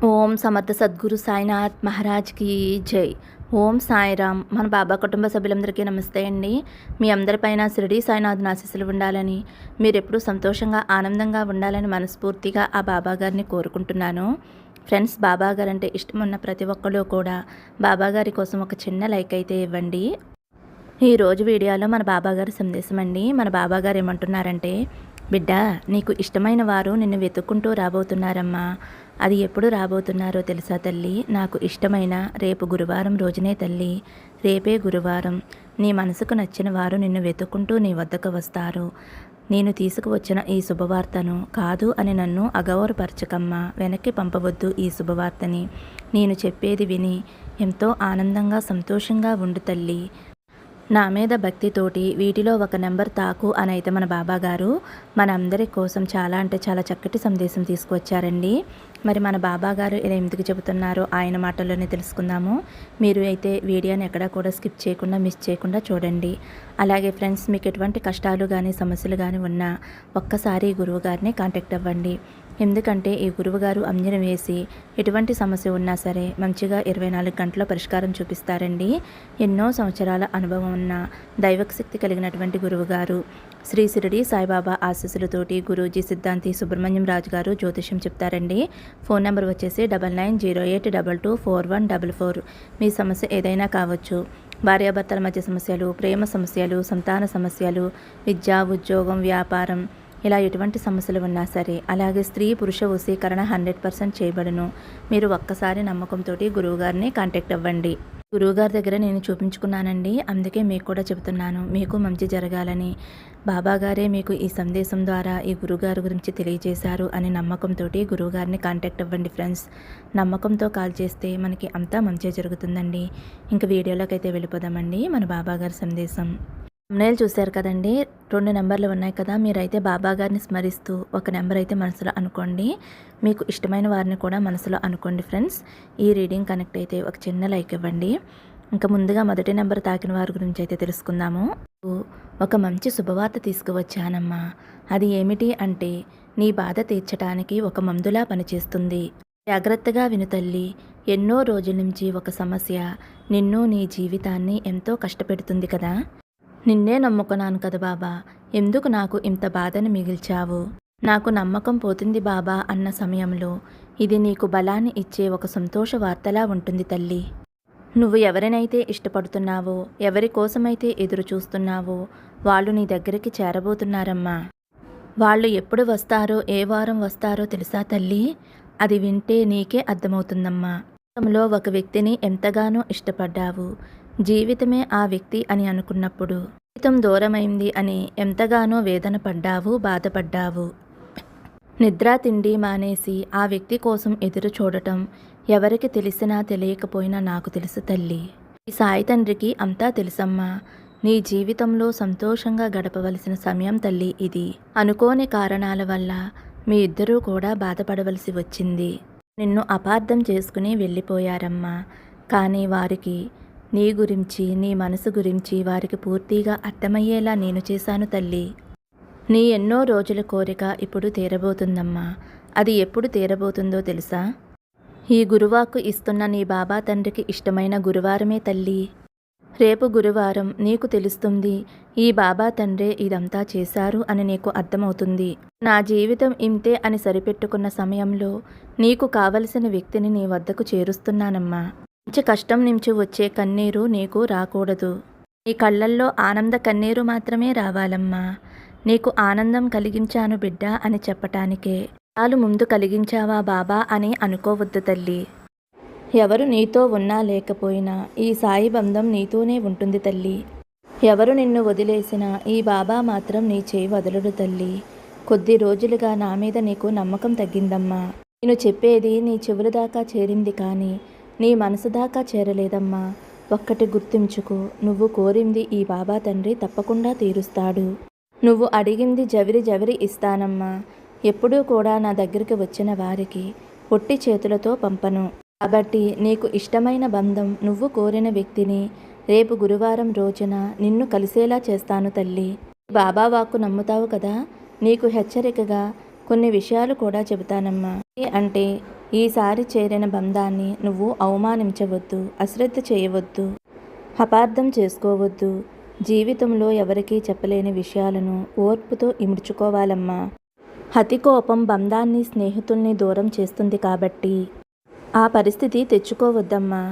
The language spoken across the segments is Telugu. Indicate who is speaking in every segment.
Speaker 1: ఓం సమర్థ సద్గురు సాయినాథ్ మహారాజ్కి జై. ఓం సాయిరామ్. మన బాబా కుటుంబ సభ్యులందరికీ నమస్తే అండి. మీ అందరిపైన షిరిడి సాయినాథ్ ఆశీస్సులు ఉండాలని, మీరు ఎప్పుడూ సంతోషంగా ఆనందంగా ఉండాలని మనస్ఫూర్తిగా ఆ బాబా గారిని కోరుకుంటున్నాను. ఫ్రెండ్స్, బాబా గారు అంటే ఇష్టం ఉన్న ప్రతి ఒక్కరు కూడా బాబా గారి కోసం ఒక చిన్న లైక్ అయితే ఇవ్వండి. ఈరోజు వీడియోలో మన బాబా గారి సందేశం అండి. మన బాబా గారు ఏమంటున్నారంటే, బిడ్డ, నీకు ఇష్టమైన వారు నిన్ను వెతుక్కుంటూ రాబోతున్నారమ్మా. అది ఎప్పుడు రాబోతున్నారో తెలుసా తల్లి? నాకు ఇష్టమైన రేపు గురువారం రోజునే తల్లి. రేపే గురువారం. నీ మనసుకు నచ్చిన వారు నిన్ను వెతుక్కుంటూ నీ వద్దకు వస్తారు. నేను తీసుకువచ్చిన ఈ శుభవార్తను కాదు అని నన్ను అగౌరవపరచకమ్మా. వెనక్కి పంపవద్దు ఈ శుభవార్తని. నేను చెప్పేది విని ఎంతో ఆనందంగా సంతోషంగా ఉండు తల్లి. నా మీద భక్తితోటి వీటిలో ఒక నెంబర్ తాకు అని అయితే మన బాబా గారు మన అందరి కోసం చాలా అంటే చాలా చక్కటి సందేశం తీసుకువచ్చారండి. మరి మన బాబా గారు ఇలా ఎందుకు చెబుతున్నారో ఆయన మాటల్లోనే తెలుసుకుందాము. మీరు అయితే వీడియోని ఎక్కడా కూడా స్కిప్ చేయకుండా మిస్ చేయకుండా చూడండి. అలాగే ఫ్రెండ్స్, మీకు ఎటువంటి కష్టాలు కానీ సమస్యలు కానీ ఉన్నా ఒక్కసారి గురువు గారిని కాంటాక్ట్ అవ్వండి. ఎందుకంటే ఈ గురువుగారు అంజనం వేసి ఎటువంటి సమస్య ఉన్నా సరే మంచిగా 24 గంటల పరిష్కారం చూపిస్తారండి. ఎన్నో సంవత్సరాల అనుభవం ఉన్న దైవశక్తి కలిగినటువంటి గురువుగారు. శ్రీ షిరిడి సాయిబాబా ఆశీస్సులతోటి గురూజీ సిద్ధాంతి సుబ్రహ్మణ్యం రాజు గారు జ్యోతిష్యం చెప్తారండి. ఫోన్ నెంబర్ వచ్చేసి 9908224144. మీ సమస్య ఏదైనా కావచ్చు. భార్యాభర్తల మధ్య సమస్యలు, ప్రేమ సమస్యలు, సంతాన సమస్యలు, విద్య, ఉద్యోగం, వ్యాపారం, ఇలా ఎటువంటి సమస్యలు ఉన్నా సరే, అలాగే స్త్రీ పురుష వశీకరణ 100% చేయబడును. మీరు ఒక్కసారి నమ్మకంతో గురువుగారిని కాంటాక్ట్ అవ్వండి. గురువుగారి దగ్గర నేను చూపించుకున్నానండి, అందుకే మీకు కూడా చెబుతున్నాను. మీకు మంచి జరగాలని బాబాగారే మీకు ఈ సందేశం ద్వారా ఈ గురువుగారి గురించి తెలియజేశారు అని నమ్మకంతో గురువుగారిని కాంటాక్ట్ అవ్వండి ఫ్రెండ్స్. నమ్మకంతో కాల్ చేస్తే మనకి అంతా మంచి జరుగుతుందండి. ఇంక వీడియోలోకి అయితే వెళ్ళిపోదామండి. మన బాబాగారి సందేశం తమ్నెయిల్ చూశారు కదండి. 2 నెంబర్లు ఉన్నాయి కదా. మీరైతే బాబా గారిని స్మరిస్తూ ఒక నెంబర్ అయితే మనసులో అనుకోండి. మీకు ఇష్టమైన వారిని కూడా మనసులో అనుకోండి ఫ్రెండ్స్. ఈ రీడింగ్ కనెక్ట్ అయితే ఒక చిన్న లైక్ ఇవ్వండి. ఇంకా ముందుగా మొదటి నెంబర్ తాకిన వారి గురించి అయితే తెలుసుకుందాము. ఒక మంచి శుభవార్త తీసుకువచ్చానమ్మా. అది ఏమిటి అంటే, నీ బాధ తీర్చడానికి ఒక మందులా పనిచేస్తుంది. జాగ్రత్తగా విను తల్లి. ఎన్నో రోజుల నుంచి ఒక సమస్య నిన్ను, నీ జీవితాన్ని ఎంతో కష్టపెడుతుంది కదా. నిన్నే నమ్ముకున్నాను కదా బాబా, ఎందుకు నాకు ఇంత బాధను మిగిల్చావు? నాకు నమ్మకం పోతుంది బాబా అన్న సమయంలో ఇది నీకు బలాన్ని ఇచ్చే ఒక సంతోష వార్తలా ఉంటుంది తల్లి. నువ్వు ఎవరినైతే ఇష్టపడుతున్నావో, ఎవరి కోసమైతే ఎదురు చూస్తున్నావో వాళ్ళు నీ దగ్గరికి చేరబోతున్నారమ్మా. వాళ్ళు ఎప్పుడు వస్తారో, ఏ వారం వస్తారో తెలుసా తల్లి? అది వింటే నీకే అర్థమవుతుందమ్మా. జీవితంలో ఒక వ్యక్తిని ఎంతగానో ఇష్టపడ్డావు. జీవితమే ఆ వ్యక్తి అని అనుకున్నప్పుడు జీవితం దూరమైంది అని ఎంతగానో వేదన పడ్డావు, బాధపడ్డావు. నిద్ర తిండి మానేసి ఆ వ్యక్తి కోసం ఎదురు చూడటం ఎవరికి తెలిసినా తెలియకపోయినా నాకు తెలుసు తల్లి. ఈ సాయి తండ్రికి అంతా తెలుసమ్మా. నీ జీవితంలో సంతోషంగా గడపవలసిన సమయం తల్లి ఇది. అనుకోని కారణాల వల్ల మీ ఇద్దరూ కూడా బాధపడవలసి వచ్చింది. నిన్ను అపార్థం చేసుకుని వెళ్ళిపోయారమ్మా. కానీ వారికి నీ గురించి, నీ మనసు గురించి వారికి పూర్తిగా అర్థమయ్యేలా నేను చేశాను తల్లి. నీ ఎన్నో రోజుల కోరిక ఇప్పుడు తీరబోతుందమ్మా. అది ఎప్పుడు తీరబోతుందో తెలుసా? ఈ గురువాకు ఇస్తున్న నీ బాబా తండ్రికి ఇష్టమైన గురువారమే తల్లి. రేపు గురువారం నీకు తెలుస్తుంది, ఈ బాబా తండ్రే ఇదంతా చేశారు అని నీకు అర్థమవుతుంది. నా జీవితం ఇంతే అని సరిపెట్టుకున్న సమయంలో నీకు కావలసిన వ్యక్తిని నీ వద్దకు చేరుస్తున్నానమ్మా. మంచి కష్టం నుంచి వచ్చే కన్నీరు నీకు రాకూడదు. నీ కళ్ళల్లో ఆనంద కన్నీరు మాత్రమే రావాలమ్మా. నీకు ఆనందం కలిగించాను బిడ్డ అని చెప్పటానికే. చాలు ముందు కలిగించావా బాబా అని అనుకోవద్దు తల్లి. ఎవరు నీతో ఉన్నా లేకపోయినా ఈ సాయి బంధం నీతోనే ఉంటుంది తల్లి. ఎవరు నిన్ను వదిలేసినా ఈ బాబా మాత్రం నీ చేయి వదలడు తల్లి. కొద్ది రోజులుగా నా మీద నీకు నమ్మకం తగ్గిందమ్మా. నేను చెప్పేది నీ చెవుల దాకా చేరింది కానీ నీ మనసు దాకా చేరలేదమ్మా. ఒక్కటి గుర్తుంచుకో, నువ్వు కోరింది ఈ బాబా తండ్రి తప్పకుండా తీరుస్తాడు. నువ్వు అడిగింది జవిరి జవిరి ఇస్తానమ్మా. ఎప్పుడూ కూడా నా దగ్గరికి వచ్చిన వారికి పొట్టి చేతులతో పంపను. కాబట్టి నీకు ఇష్టమైన బంధం, నువ్వు కోరిన వ్యక్తిని రేపు గురువారం రోజున నిన్ను కలిసేలా చేస్తాను తల్లి. బాబా వాక్కు నమ్ముతావు కదా. నీకు హెచ్చరికగా కొన్ని విషయాలు కూడా చెబుతానమ్మా. అంటే ఈసారి చేరిన బంధాన్ని నువ్వు అవమానించవద్దు, అశ్రద్ధ చేయవద్దు, అపార్థం చేసుకోవద్దు. జీవితంలో ఎవరికీ చెప్పలేని విషయాలను ఓర్పుతో ఇముడ్చుకోవాలమ్మా. అతి కోపం బంధాన్ని, స్నేహితుల్ని దూరం చేస్తుంది కాబట్టి ఆ పరిస్థితి తెచ్చుకోవద్దమ్మా.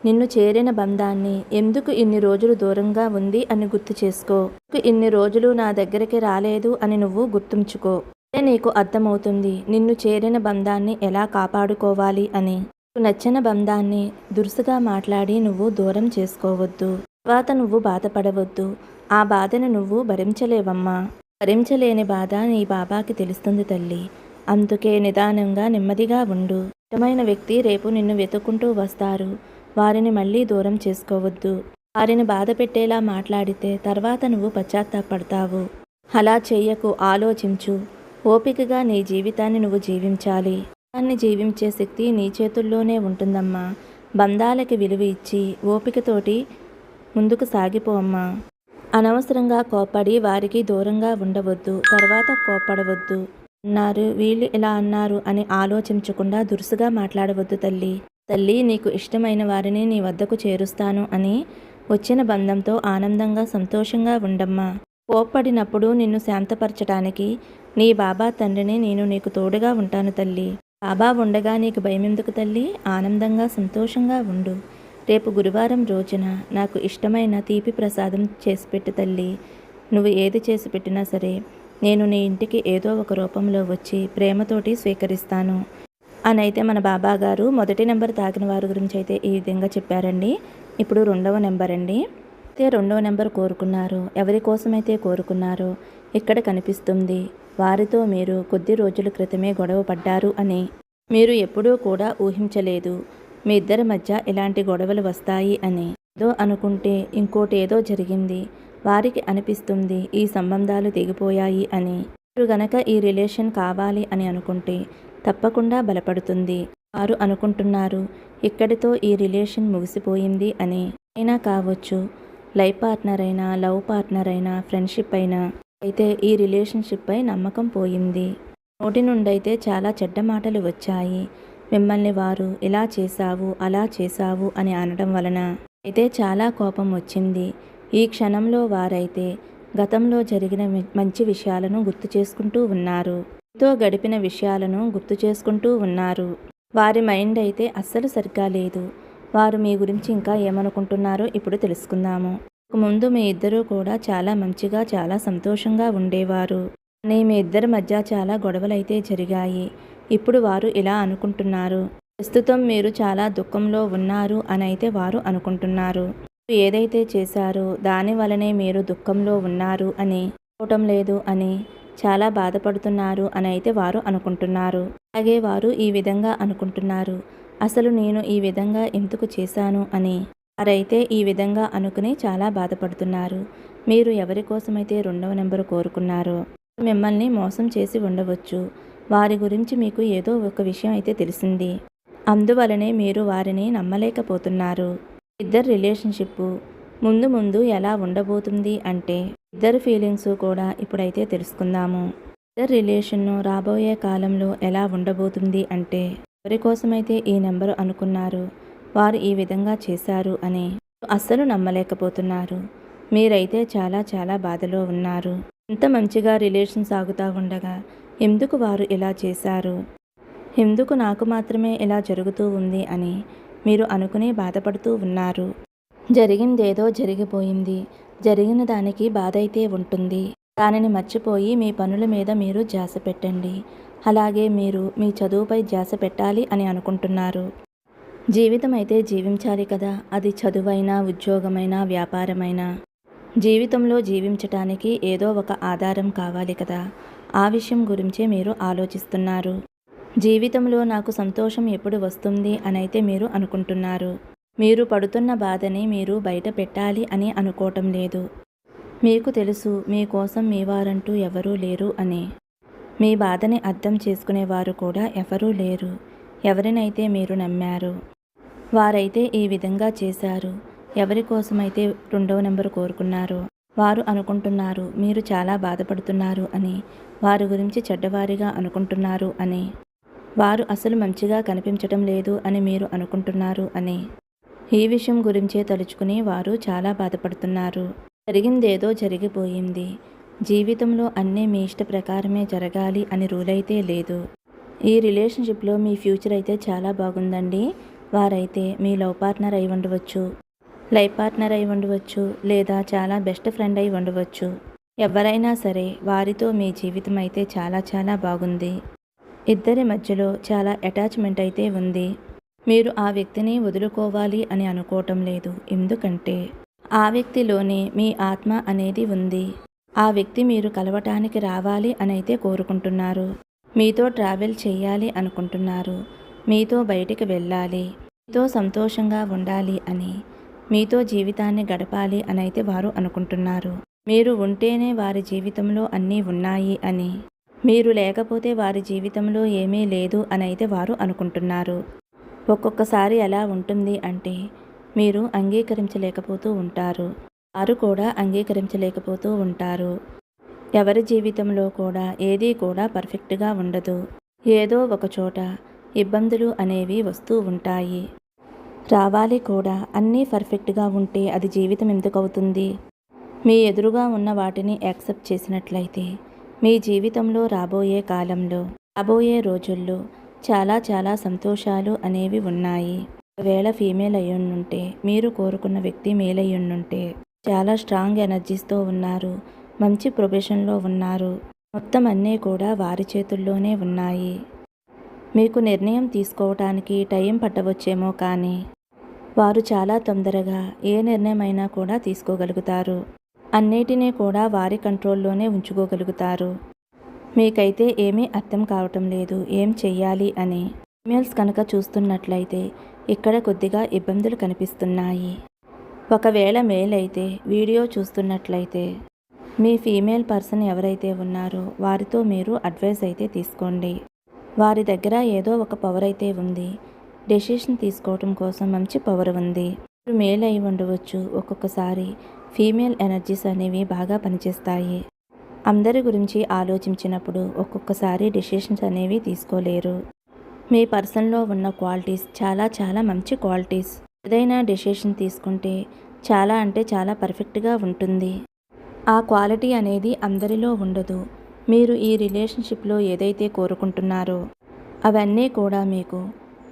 Speaker 1: నిన్ను చేరిన బంధాన్ని ఎందుకు ఇన్ని రోజులు దూరంగా ఉంది అని గుర్తు చేసుకో. ఇన్ని రోజులు నా దగ్గరికి రాలేదు అని నువ్వు గుర్తుంచుకో. నీకు అర్థమవుతుంది నిన్ను చేరిన బంధాన్ని ఎలా కాపాడుకోవాలి అని. నీకు నచ్చిన బంధాన్ని దురుసుగా మాట్లాడి నువ్వు దూరం చేసుకోవద్దు. తర్వాత నువ్వు బాధపడవద్దు. ఆ బాధను నువ్వు భరించలేవమ్మా. భరించలేని బాధ నీ బాబాకి తెలుస్తుంది తల్లి. అందుకే నిదానంగా నెమ్మదిగా ఉండు. ఇష్టమైన వ్యక్తి రేపు నిన్ను వెతుక్కుంటూ వస్తారు. వారిని మళ్ళీ దూరం చేసుకోవద్దు. వారిని బాధ పెట్టేలా మాట్లాడితే తర్వాత నువ్వు పశ్చాత్తాపడతావు. అలా చెయ్యకు, ఆలోచించు. ఓపికగా నీ జీవితాన్ని నువ్వు జీవించాలి. దాన్ని జీవించే శక్తి నీ చేతుల్లోనే ఉంటుందమ్మా. బంధాలకి విలువ ఇచ్చి ఓపికతోటి ముందుకు సాగిపో అమ్మా. అనవసరంగా కోప్పడి వారికి దూరంగా ఉండవద్దు. తర్వాత కోప్పడవద్దు. అన్నారు వీళ్ళు ఇలా అన్నారు అని ఆలోచించకుండా దురుసుగా మాట్లాడవద్దు తల్లి. తల్లి నీకు ఇష్టమైన వారిని నీ వద్దకు చేరుస్తాను అని వచ్చిన బంధంతో ఆనందంగా సంతోషంగా ఉండమ్మా. కోప్పడినప్పుడు నిన్ను శాంతపరచటానికి నీ బాబా తండ్రిని నేను నీకు తోడుగా ఉంటాను తల్లి. బాబా ఉండగా నీకు భయమెందుకు తల్లి? ఆనందంగా సంతోషంగా ఉండు. రేపు గురువారం రోజున నాకు ఇష్టమైన తీపి ప్రసాదం చేసిపెట్టు తల్లి. నువ్వు ఏది చేసి పెట్టినా సరే నేను నీ ఇంటికి ఏదో ఒక రూపంలో వచ్చి ప్రేమతోటి స్వీకరిస్తాను అని అయితే మన బాబా గారు మొదటి నెంబర్ తాకిన వారి గురించి అయితే ఈ విధంగా చెప్పారండి. ఇప్పుడు రెండవ నెంబర్ అండి. అయితే రెండవ నెంబర్ కోరుకున్నారు. ఎవరి కోసమైతే కోరుకున్నారో ఇక్కడ కనిపిస్తుంది. వారితో మీరు కొద్ది రోజుల క్రితమే గొడవ పడ్డారు అని మీరు ఎప్పుడూ కూడా ఊహించలేదు. మీ ఇద్దరి మధ్య ఇలాంటి గొడవలు వస్తాయి అని. ఏదో అనుకుంటే ఇంకోటి ఏదో జరిగింది. వారికి అనిపిస్తుంది ఈ సంబంధాలు తెగిపోయాయి అని. మీరు గనక ఈ రిలేషన్ కావాలి అని అనుకుంటే తప్పకుండా బలపడుతుంది. వారు అనుకుంటున్నారు ఇక్కడితో ఈ రిలేషన్ ముగిసిపోయింది అని. అయినా కావచ్చు, లైఫ్ పార్ట్నర్ అయినా, లవ్ పార్ట్నర్ అయినా, ఫ్రెండ్షిప్ అయినా అయితే ఈ రిలేషన్షిప్ పై నమ్మకం పోయింది. నోటి నుండైతే చాలా చెడ్డ మాటలు వచ్చాయి. మిమ్మల్ని వారు ఇలా చేశావు, అలా చేశావు అని అనడం వలన అయితే చాలా కోపం వచ్చింది. ఈ క్షణంలో వారైతే గతంలో జరిగిన మంచి విషయాలను గుర్తు చేసుకుంటూ ఉన్నారు. మీతో గడిపిన విషయాలను గుర్తు చేసుకుంటూ ఉన్నారు. వారి మైండ్ అయితే అస్సలు సరిగ్గా లేదు. వారు మీ గురించి ఇంకా ఏమనుకుంటున్నారో ఇప్పుడు తెలుసుకుందాము. ముందు మీ ఇద్దరూ కూడా చాలా మంచిగా, చాలా సంతోషంగా ఉండేవారు. కానీ మీ ఇద్దరి మధ్య చాలా గొడవలైతే జరిగాయి. ఇప్పుడు వారు ఇలా అనుకుంటున్నారు. ప్రస్తుతం మీరు చాలా దుఃఖంలో ఉన్నారు అని అయితే వారు అనుకుంటున్నారు. ఏదైతే చేశారో దాని వలనే మీరు దుఃఖంలో ఉన్నారు అని, అనుకోవటం లేదు అని, చాలా బాధపడుతున్నారు అని అయితే వారు అనుకుంటున్నారు. అలాగే వారు ఈ విధంగా అనుకుంటున్నారు, అసలు నేను ఈ విధంగా ఎందుకు చేశాను అని. వారైతే ఈ విధంగా అనుకుని చాలా బాధపడుతున్నారు. మీరు ఎవరి కోసమైతే రెండవ నెంబరు కోరుకున్నారో మిమ్మల్ని మోసం చేసి ఉండవచ్చు. వారి గురించి మీకు ఏదో ఒక విషయం అయితే తెలిసింది. అందువలనే మీరు వారిని నమ్మలేకపోతున్నారు. ఇద్దరు రిలేషన్షిప్ ముందు ముందు ఎలా ఉండబోతుంది అంటే ఇద్దరు ఫీలింగ్స్ కూడా ఇప్పుడైతే తెలుసుకుందాము. ఇద్దరు రిలేషన్ను రాబోయే కాలంలో ఎలా ఉండబోతుంది అంటే ఎవరి కోసమైతే ఈ నెంబరు అనుకున్నారు వారు ఈ విధంగా చేశారు అని అస్సలు నమ్మలేకపోతున్నారు. మీరైతే చాలా చాలా బాధలో ఉన్నారు. ఇంత మంచిగా రిలేషన్ సాగుతూ ఉండగా ఎందుకు వారు ఇలా చేశారు, ఎందుకు నాకు మాత్రమే ఇలా జరుగుతూ ఉంది అని మీరు అనుకుని బాధపడుతూ ఉన్నారు. జరిగిందేదో జరిగిపోయింది. జరిగిన దానికి బాధ అయితే ఉంటుంది. దానిని మర్చిపోయి మీ పనుల మీద మీరు ధ్యాస పెట్టండి. అలాగే మీరు మీ చదువుపై ధ్యాస పెట్టాలి అని అనుకుంటున్నారు. జీవితం అయితే జీవించాలి కదా, అది చదువైనా, ఉద్యోగమైనా, వ్యాపారమైనా. జీవితంలో జీవించటానికి ఏదో ఒక ఆధారం కావాలి కదా, ఆ విషయం గురించే మీరు ఆలోచిస్తున్నారు. జీవితంలో నాకు సంతోషం ఎప్పుడు వస్తుంది అనైతే మీరు అనుకుంటున్నారు. మీరు పడుతున్న బాధని మీరు బయట పెట్టాలి అని అనుకోవటం లేదు. మీకు తెలుసు మీకోసం మీ వారంటూ ఎవరూ లేరు అని. మీ బాధని అర్థం చేసుకునేవారు కూడా ఎవరూ లేరు. ఎవరినైతే మీరు నమ్మారో వారైతే ఈ విధంగా చేశారు. ఎవరి కోసమైతే రెండవ నెంబరు కోరుకున్నారో వారు అనుకుంటున్నారు మీరు చాలా బాధపడుతున్నారు అని, వారి గురించి చెడ్డవారిగా అనుకుంటున్నారు అని. వారు అసలు మంచిగా కనిపించటం లేదు అని మీరు అనుకుంటున్నారు అని. ఈ విషయం గురించే తలుచుకుని వారు చాలా బాధపడుతున్నారు. జరిగిందేదో జరిగిపోయింది. జీవితంలో అన్నీ మీ ఇష్ట ప్రకారమే జరగాలి అని రూల్ అయితే లేదు. ఈ రిలేషన్షిప్లో మీ ఫ్యూచర్ అయితే చాలా బాగుందండి. వారైతే మీ లవ్ పార్ట్నర్ అయి ఉండవచ్చు, లైఫ్ పార్ట్నర్ అయి ఉండవచ్చు, లేదా చాలా బెస్ట్ ఫ్రెండ్ అయి ఉండవచ్చు. ఎవరైనా సరే వారితో మీ జీవితం అయితే చాలా చాలా బాగుంది. ఇద్దరి మధ్యలో చాలా అటాచ్మెంట్ అయితే ఉంది. మీరు ఆ వ్యక్తిని వదులుకోవాలి అని అనుకోవటం లేదు. ఎందుకంటే ఆ వ్యక్తిలోనే మీ ఆత్మ అనేది ఉంది. ఆ వ్యక్తి మీరు కలవటానికి రావాలి అని అయితే కోరుకుంటున్నారు. మీతో ట్రావెల్ చేయాలి అనుకుంటున్నారు. మీతో బయటికి వెళ్ళాలి, మీతో సంతోషంగా ఉండాలి అని, మీతో జీవితాన్ని గడపాలి అని అయితే వారు అనుకుంటున్నారు. మీరు ఉంటేనే వారి జీవితంలో అన్నీ ఉన్నాయి అని, మీరు లేకపోతే వారి జీవితంలో ఏమీ లేదు అని అయితే వారు అనుకుంటున్నారు. ఒక్కొక్కసారి ఎలా ఉంటుంది అంటే మీరు అంగీకరించలేకపోతూ ఉంటారు, వారు కూడా అంగీకరించలేకపోతూ ఉంటారు. ఎవరి జీవితంలో కూడా ఏదీ కూడా పర్ఫెక్ట్గా ఉండదు. ఏదో ఒక చోట ఇబ్బందులు అనేవి వస్తూ ఉంటాయి, రావాలి కూడా. అన్నీ పర్ఫెక్ట్గా ఉంటే అది జీవితం ఎందుకు అవుతుంది? మీ ఎదురుగా ఉన్న వాటిని యాక్సెప్ట్ చేసినట్లయితే మీ జీవితంలో రాబోయే కాలంలో, రాబోయే రోజుల్లో చాలా చాలా సంతోషాలు అనేవి ఉన్నాయి. ఒకవేళ ఫీమేల్ అయ్యుంటే, మీరు కోరుకున్న వ్యక్తి మేల్ అయ్యుంటే, చాలా స్ట్రాంగ్ ఎనర్జీస్తో ఉన్నారు, మంచి ప్రొఫెషన్లో ఉన్నారు. మొత్తం అన్నీ కూడా వారి చేతుల్లోనే ఉన్నాయి. మీకు నిర్ణయం తీసుకోవటానికి టైం పట్టవచ్చేమో కానీ వారు చాలా తొందరగా ఏ నిర్ణయమైనా కూడా తీసుకోగలుగుతారు. అన్నిటినీ కూడా వారి కంట్రోల్లోనే ఉంచుకోగలుగుతారు. మీకైతే ఏమీ అర్థం కావటం లేదు ఏం చెయ్యాలి అని. ఈమెయిల్స్ కనుక చూస్తున్నట్లయితే ఇక్కడ కొద్దిగా ఇబ్బందులు కనిపిస్తున్నాయి. ఒకవేళ మేల్ అయితే వీడియో చూస్తున్నట్లయితే మీ ఫీమేల్ పర్సన్ ఎవరైతే ఉన్నారో వారితో మీరు అడ్వైస్ అయితే తీసుకోండి. వారి దగ్గర ఏదో ఒక పవర్ అయితే ఉంది. డెసిషన్ తీసుకోవటం కోసం మంచి పవర్ ఉంది. మీరు మేల్ అయి ఉండవచ్చు. ఒక్కొక్కసారి ఫీమేల్ ఎనర్జీస్ అనేవి బాగా పనిచేస్తాయి. అందరి గురించి ఆలోచించినప్పుడు ఒక్కొక్కసారి డెసిషన్స్ అనేవి తీసుకోలేరు. మీ పర్సన్లో ఉన్న క్వాలిటీస్ చాలా చాలా మంచి క్వాలిటీస్. ఏదైనా డెసిషన్ తీసుకుంటే చాలా అంటే చాలా పర్ఫెక్ట్గా ఉంటుంది. ఆ క్వాలిటీ అనేది అందరిలో ఉండదు. మీరు ఈ రిలేషన్షిప్లో ఏదైతే కోరుకుంటున్నారో అవన్నీ కూడా మీకు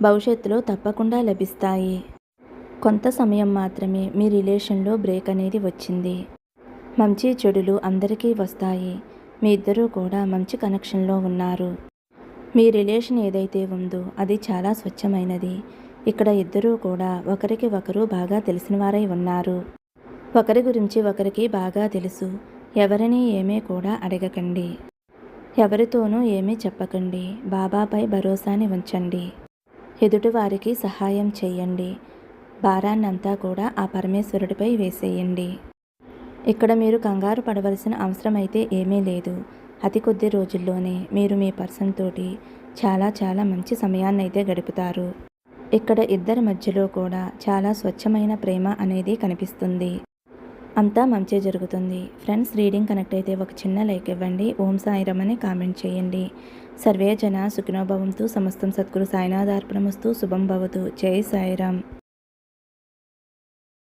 Speaker 1: భవిష్యత్తులో తప్పకుండా లభిస్తాయి. కొంత సమయం మాత్రమే మీ రిలేషన్లో బ్రేక్ అనేది వచ్చింది. మంచి చెడులు అందరికీ వస్తాయి. మీ ఇద్దరూ కూడా మంచి కనెక్షన్లో ఉన్నారు. మీ రిలేషన్ ఏదైతే ఉందో అది చాలా స్వచ్ఛమైనది. ఇక్కడ ఇద్దరూ కూడా ఒకరికి ఒకరు బాగా తెలిసిన వారై ఉన్నారు. ఒకరి గురించి ఒకరికి బాగా తెలుసు. ఎవరిని ఏమీ కూడా అడగకండి, ఎవరితోనూ ఏమీ చెప్పకండి. బాబాపై భరోసాని ఉంచండి. ఎదుటివారికి సహాయం చేయండి. భారాన్నంతా కూడా ఆ పరమేశ్వరుడిపై వేసేయండి. ఇక్కడ మీరు కంగారు పడవలసిన అవసరం అయితే ఏమీ లేదు. అతి కొద్ది రోజుల్లోనే మీరు మీ పర్సన్ తోటి చాలా చాలా మంచి సమయాన్ని అయితే గడుపుతారు. ఇక్కడ ఇద్దరి మధ్యలో కూడా చాలా స్వచ్ఛమైన ప్రేమ అనేది కనిపిస్తుంది. అంతా మంచి జరుగుతుంది. ఫ్రెండ్స్, రీడింగ్ కనెక్ట్ అయితే ఒక చిన్న లైక్ ఇవ్వండి. ఓం సాయిరామ్ అని కామెంట్ చేయండి. సర్వే జన సుఖినో భవంతు. సమస్తం సద్గురు సాయినాథార్పణమస్తు. శుభం భవతు. జై సాయిరామ్.